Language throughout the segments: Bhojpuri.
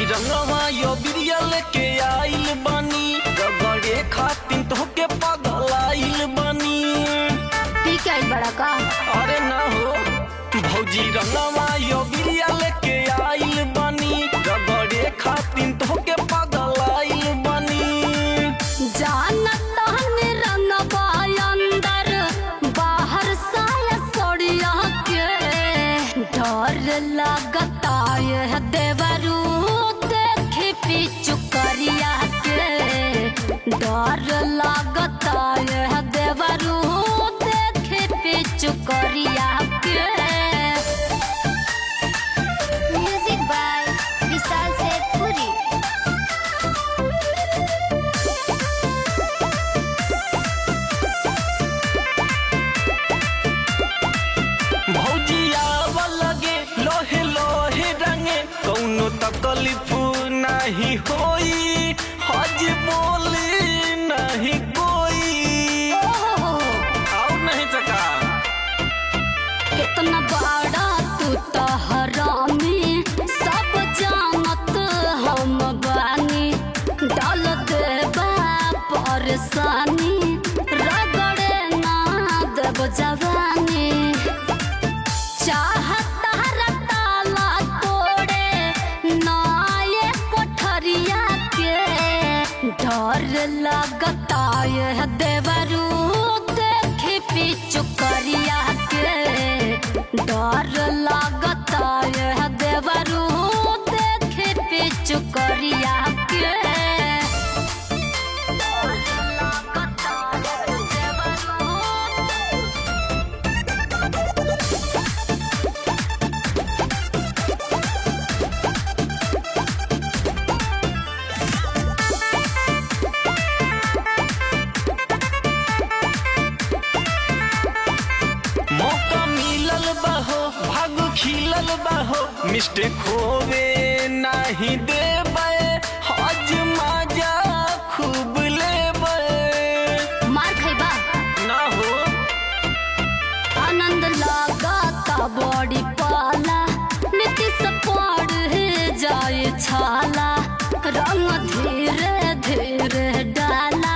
रंगवा यो बिरिया लेके आइल बानी, रगड़े खातिर तोहके पागल आइल बानी। ठीक है बड़ा का। अरे ना हो भौजी रंगवा यो बिरिया लेके आइल बानी, रगड़े खातिर तोहके पागल आइल बानी। जानत हने रंगवा अंदर बाहर साया सोड़िया के, डर लगता है देवरू पिचुकरिया के, डर लगता है देवरू देखे पिचुकरिया के। म्यूजिक बाय विशाल सेठपुरी। भौजिया लगे लोहे लोहे रंगे, कौनो तकलीफ नहीं होई, हज बोली नहीं कोई। आओ नहीं सका कितना बड़ा तू तो हरामी, सब जानत हम बानी। डाल देबा परेशानी, रगड़े ना देब जवानी। चाहता ताला तोड़े नाये कोठरिया के, डर लगता है देवरू देखे पिचुकरिया के, डर लगता है देवरू देखे पिचुकरिया के। खिलल बाहो मिस्टेक होवे नहीं देबे, हज मजा खूब लेबे। मार खैबा ना हो आनंद लगाता बॉडी पाला, नीतीश पड़ जाए छाला। रंग धीरे धीरे डाला,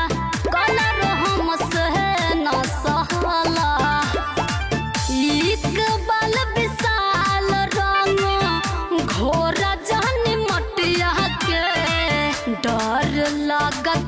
कलर हम से न सहला। इकबाल विशाल रंग घोरा जानी मटिया के, डर लगता